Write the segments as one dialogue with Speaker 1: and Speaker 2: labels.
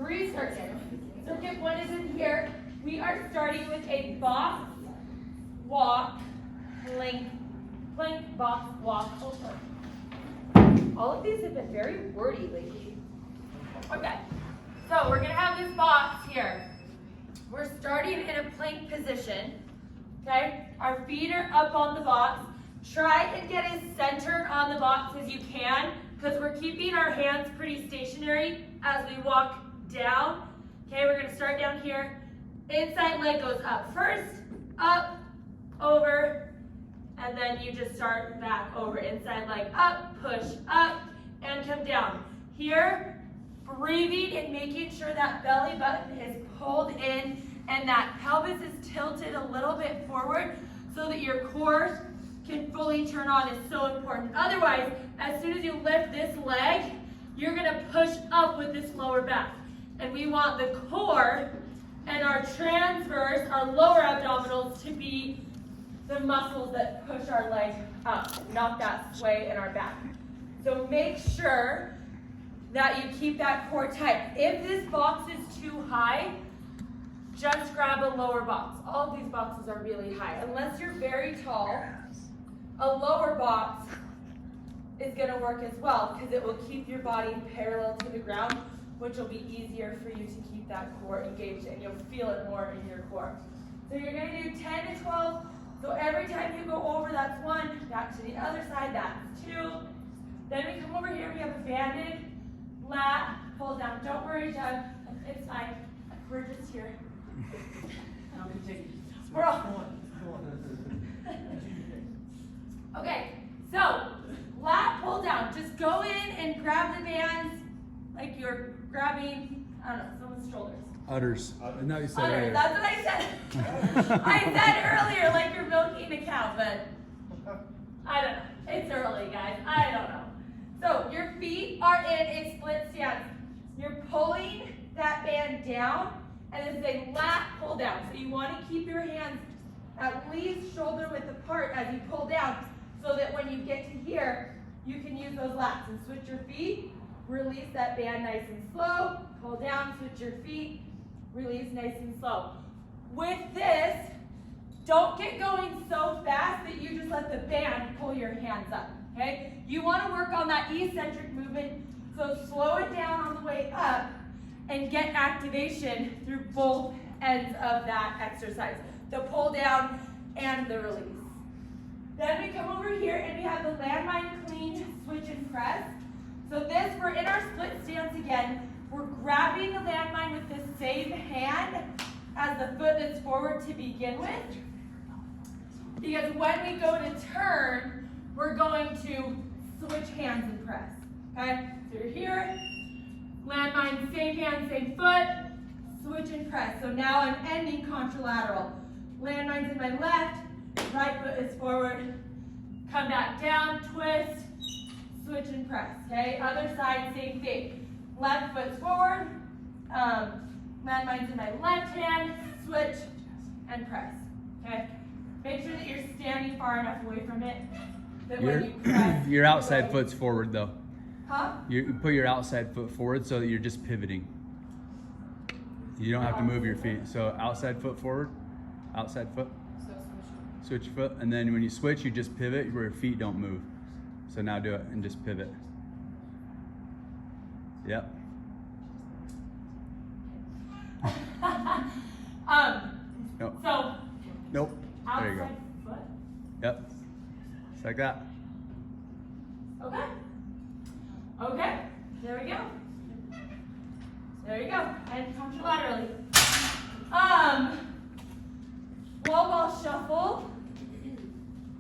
Speaker 1: 3 circuits. Circuit 1 is in here. We are starting with a box, walk, plank, plank, box, walk, over. All of these have been very wordy lately. Okay, so we're gonna have this box here. We're starting in a plank position, okay? Our feet are up on the box. Try and get as centered on the box as you can, because we're keeping our hands pretty stationary as we walk down. Okay, we're gonna start down here. Inside leg goes up first, up, over, and then you just start back over. Inside leg up, push up, and come down. Here, breathing and making sure that belly button is pulled in and that pelvis is tilted a little bit forward so that your core can fully turn on is so important. Otherwise, as soon as you lift this leg, you're gonna push up with this lower back. And we want the core and our transverse, our lower abdominals, to be the muscles that push our leg up, not that sway in our back. So make sure that you keep that core tight. If this box is too high, just grab a lower box. All of these boxes are really high. Unless you're very tall, a lower box is gonna work as well because it will keep your body parallel to the ground, which will be easier for you to keep that core engaged and you'll feel it more in your core. So you're gonna do 10 to 12. So every time you go over, that's 1. Back to the other side, that's 2. Then we come over here, we have a banded lat, pull down. Don't worry, Doug, it's fine. We're just here. We're all. Okay, so lat pull down. Just go in and grab the bands like you're grabbing, I don't know, someone's shoulders.
Speaker 2: Udders. No, you said
Speaker 1: Udders,
Speaker 2: earlier.
Speaker 1: that's what I said. I said earlier like you're milking a cow, but I don't know. It's early, guys. I don't know. So your feet are in a split stance. You're pulling that band down, and it's a lat pull down. So you want to keep your hands at least shoulder width apart as you pull down, so that when you get to here, you can use those lats and switch your feet. Release that band nice and slow. Pull down, switch your feet. Release nice and slow. With this, don't get going so fast that you just let the band pull your hands up, okay? You want to work on that eccentric movement, so slow it down on the way up and get activation through both ends of that exercise, the pull down and the release. Then we come over here and we have the landmine clean, switch and press. So this, we're in our split stance again. We're grabbing the landmine with the same hand as the foot that's forward to begin with. Because when we go to turn, we're going to switch hands and press, okay? So you're here, landmine, same hand, same foot, switch and press. So now I'm ending contralateral. Landmine's in my left, right foot is forward, come back down, twist, switch and press, okay? Other side, same thing. Left foot's forward, landmine's in my left hand, switch and press, okay? Make sure that you're standing far enough away from it that when you press,
Speaker 2: your outside foot's forward though.
Speaker 1: Huh?
Speaker 2: You put your outside foot forward so that you're just pivoting. You don't have to move your feet. So outside foot forward, outside foot. Switch your foot, and then when you switch, you just pivot where your feet don't move. So now do it and just pivot. Yep. Nope.
Speaker 1: So
Speaker 2: Nope. There you go.
Speaker 1: outside foot.
Speaker 2: Yep. Just like that.
Speaker 1: Okay. Okay. There we go. There you go. And contralaterally. Wall ball shuffle.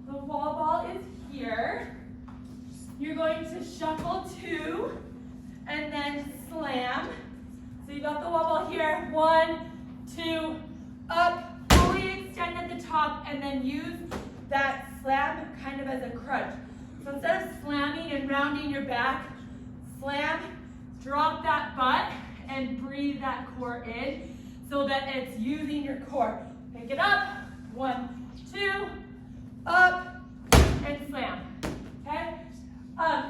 Speaker 1: The wall ball is here. You're going to shuffle 2 and then slam. So you got the wall ball here. 1, 2, up, fully extend at the top, and then use that slam kind of as a crunch. So instead of slamming and rounding your back, slam, drop that butt, and breathe that core in so that it's using your core. Pick it up, 1, 2, up, and slam, okay?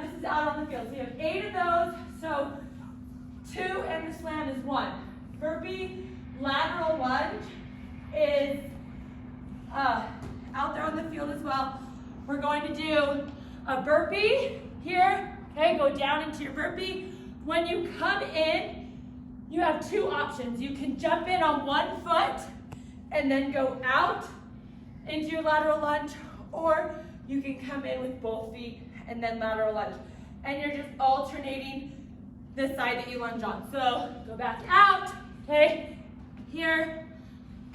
Speaker 1: This is out on the field. So you have 8 of those, so 2 and gonna slam is 1. Burpee lateral lunge is out there on the field as well. We're going to do a burpee here, okay, go down into your burpee. When you come in, you have 2 options. You can jump in on 1 foot and then go out into your lateral lunge, or you can come in with both feet and then lateral lunge. And you're just alternating the side that you lunge on. So go back out, okay, here,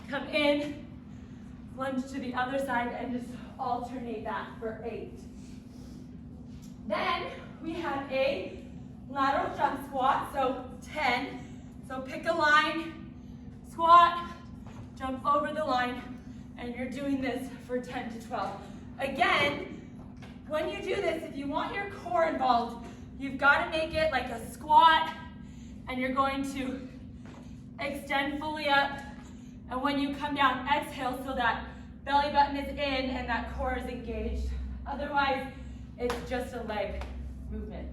Speaker 1: come in, lunge to the other side, and just alternate that for 8. Then we have a lateral jump squat, so 10. So pick a line, squat, jump over the line, and you're doing this for 10 to 12. Again, when you do this, if you want your core involved, you've got to make it like a squat, and you're going to extend fully up. And when you come down, exhale so that belly button is in and that core is engaged. Otherwise, it's just a leg movement.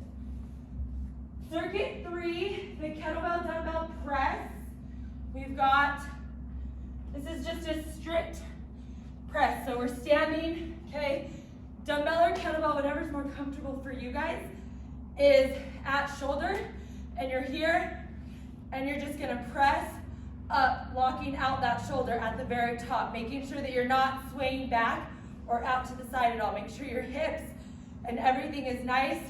Speaker 1: Circuit 3, the kettlebell dumbbell press. We've got, this is just a strict press. So we're standing, okay? Dumbbell or kettlebell, whatever's more comfortable for you guys, is at shoulder, and you're here, and you're just gonna press up, locking out that shoulder at the very top, making sure that you're not swaying back or out to the side at all. Make sure your hips and everything is nice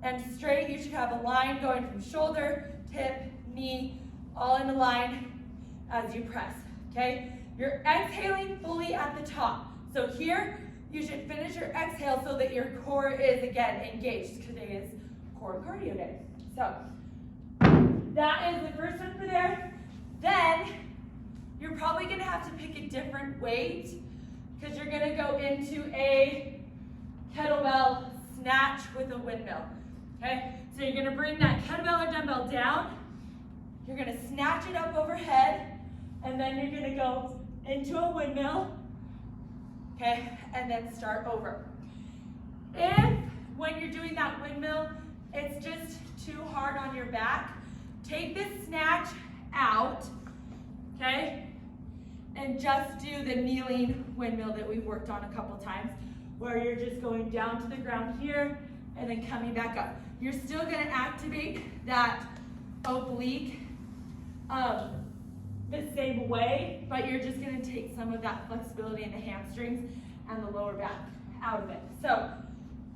Speaker 1: and straight. You should have a line going from shoulder, hip, knee, all in a line as you press, okay? You're exhaling fully at the top. So here, you should finish your exhale so that your core is, again, engaged, because today is core and cardio day. So that is the first one for there. Then you're probably gonna have to pick a different weight, because you're gonna go into a kettlebell snatch with a windmill, okay? So you're gonna bring that kettlebell or dumbbell down, you're gonna snatch it up overhead, and then you're gonna go into a windmill, okay, and then start over. If, when you're doing that windmill, it's just too hard on your back, take this snatch out, okay, and just do the kneeling windmill that we've worked on a couple times, where you're just going down to the ground here and then coming back up. You're still gonna activate that oblique the same way, but you're just gonna take some of that flexibility in the hamstrings and the lower back out of it. So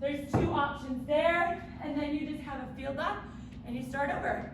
Speaker 1: there's 2 options there, and then you just have a field lap and you start over.